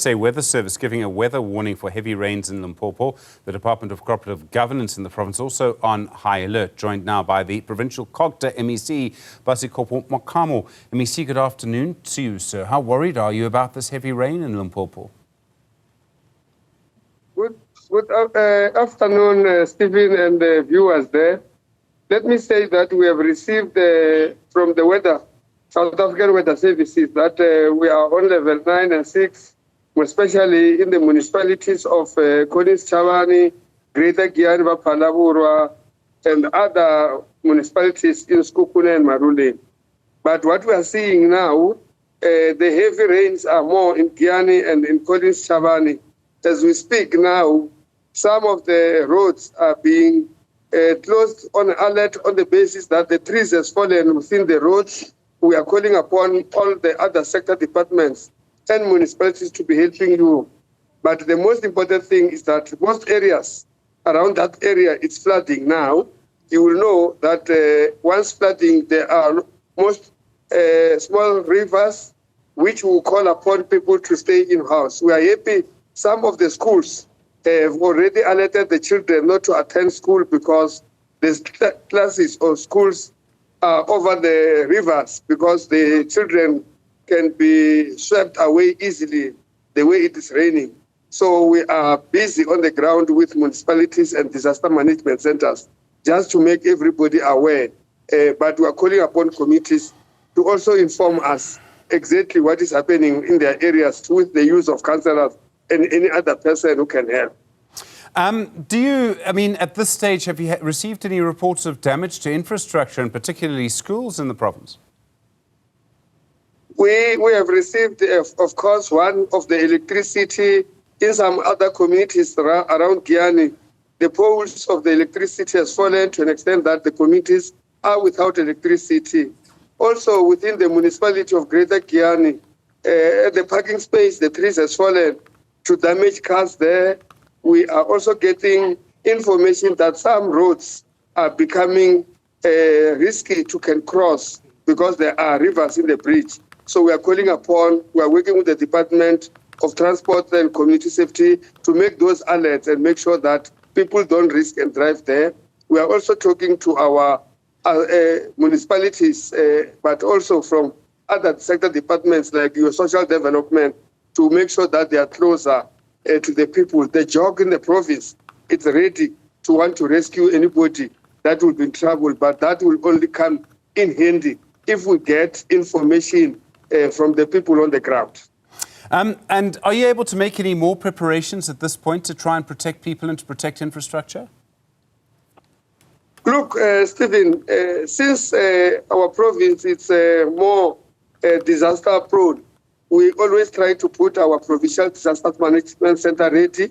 USA Weather Service giving a weather warning for heavy rains in Limpopo. The Department of Cooperative Governance in the province also on high alert, joined now by the provincial Cogta MEC Basikopo Makamu. MEC, good afternoon to you, sir. How worried are you about this heavy rain in Limpopo? Good afternoon, Stephen and the viewers there. Let me say that we have received from the South African Weather Services that we are on level 9 and 6, especially in the municipalities of Collins Chavani, Greater Giyani, Palaburwa, and other municipalities in Skukune and Marule. But what we are seeing now, the heavy rains are more in Giyani and in Collins Chavani. As we speak now, some of the roads are being closed on alert on the basis that the trees has fallen within the roads. We are calling upon all the other sector departments and municipalities to be helping you. But the most important thing is that most areas around that area, it's flooding now. You will know that once flooding, there are most small rivers which will call upon people to stay in-house. We are happy some of the schools have already alerted the children not to attend school because the classes or schools are over the rivers because the children can be swept away easily the way it is raining. So we are busy on the ground with municipalities and disaster management centers just to make everybody aware. But we are calling upon committees to also inform us exactly what is happening in their areas with the use of councillors and any other person who can help. At this stage, have you received any reports of damage to infrastructure and particularly schools in the province? We have received, of course, one of the electricity in some other communities around Giyani. The poles of the electricity has fallen to an extent that the communities are without electricity. Also, within the municipality of Greater Giyani, the parking space, the trees has fallen to damage cars there. We are also getting information that some roads are becoming risky to can cross because there are rivers in the bridge. So we are calling upon, we are working with the Department of Transport and Community Safety to make those alerts and make sure that people don't risk and drive there. We are also talking to our municipalities, but also from other sector departments like your social development to make sure that they are closer to the people. The JOG in the province, it's ready to want to rescue anybody that will be in trouble, but that will only come in handy if we get information from the people on the ground. And are you able to make any more preparations at this point to try and protect people and to protect infrastructure? Look, Stephen, since our province is more disaster prone, we always try to put our provincial disaster management center ready,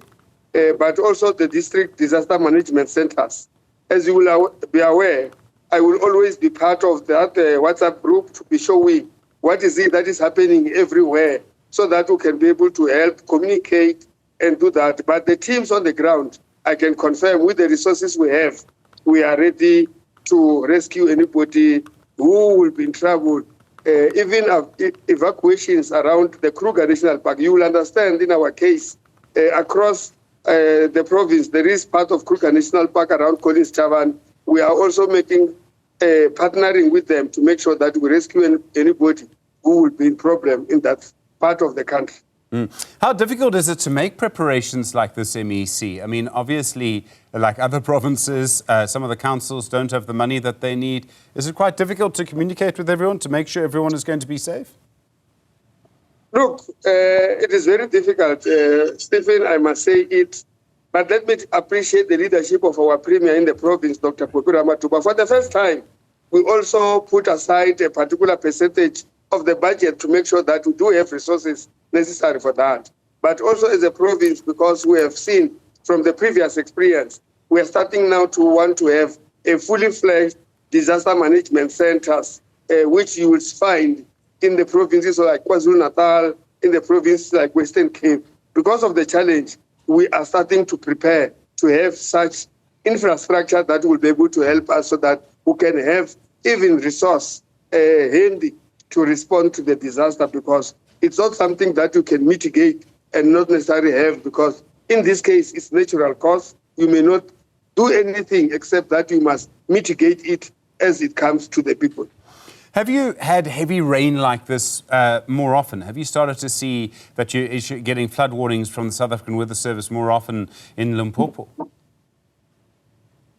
but also the district disaster management centers. As you will be aware, I will always be part of that WhatsApp group to be showing what is it that is happening everywhere so that we can be able to help communicate and do that. But the teams on the ground, I can confirm with the resources we have, we are ready to rescue anybody who will be in trouble. Even evacuations around the Kruger National Park. You will understand in our case, across the province, there is part of Kruger National Park around Collins Chavani. We are also partnering with them to make sure that we rescue anybody who will be in problem in that part of the country. How difficult is it to make preparations like this, MEC? I mean, obviously, like other provinces, some of the councils don't have the money that they need. Is it quite difficult to communicate with everyone to make sure everyone is going to be safe? Look, it is very difficult, Stephen, I must say it. But let me appreciate the leadership of our Premier in the province, Dr. Kwekura Matuba. For the first time, we also put aside a particular percentage of the budget to make sure that we do have resources necessary for that. But also as a province, because we have seen from the previous experience, we are starting now to want to have a fully fledged disaster management centers, which you will find in the provinces like KwaZulu-Natal, in the provinces like Western Cape. Because of the challenge, we are starting to prepare to have such infrastructure that will be able to help us so that we can have even resource handy to respond to the disaster, because it's not something that you can mitigate and not necessarily have, because in this case, it's natural cause. You may not do anything except that you must mitigate it as it comes to the people. Have you had heavy rain like this more often? Have you started to see that you're getting flood warnings from the South African Weather Service more often in Limpopo?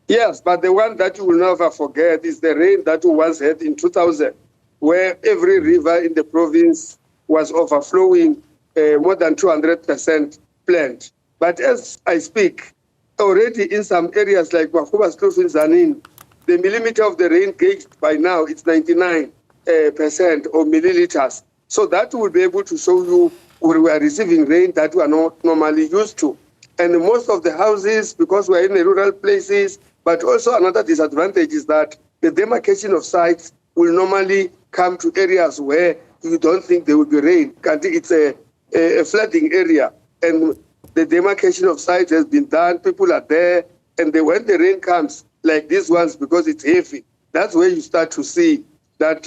Yes, but the one that you will never forget is the rain that we once had in 2000, where every river in the province was overflowing more than 200% planned. But as I speak, already in some areas like Wakuba's province and in the millimeter of the rain gauged by now, it's 99% or milliliters. So that will be able to show you we are receiving rain that we are not normally used to. And most of the houses, because we are in the rural places, but also another disadvantage is that the demarcation of sites will normally come to areas where you don't think there will be rain. It's a flooding area. And the demarcation of sites has been done, people are there, and when the rain comes, like these ones, because it's heavy, that's where you start to see that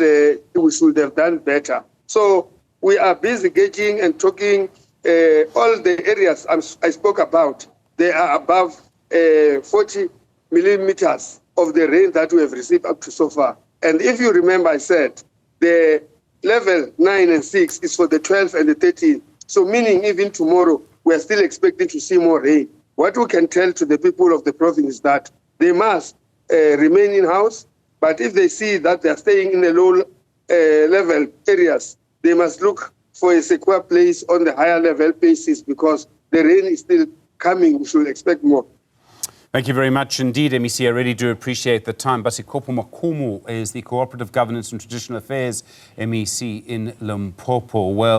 we should have done better. So we are busy gauging and talking all the areas I spoke about. They are above 40 millimeters of the rain that we have received up to so far. And if you remember, I said the level 9 and 6 is for the 12 and the 13. So meaning even tomorrow, we are still expecting to see more rain. What we can tell to the people of the province is that they must remain in-house, but if they see that they are staying in the low level areas, they must look for a secure place on the higher level places, because the rain is still coming. We should expect more. Thank you very much indeed, MEC. I really do appreciate the time. Basikopo Makamu is the Cooperative Governance and Traditional Affairs MEC in Limpopo. Well.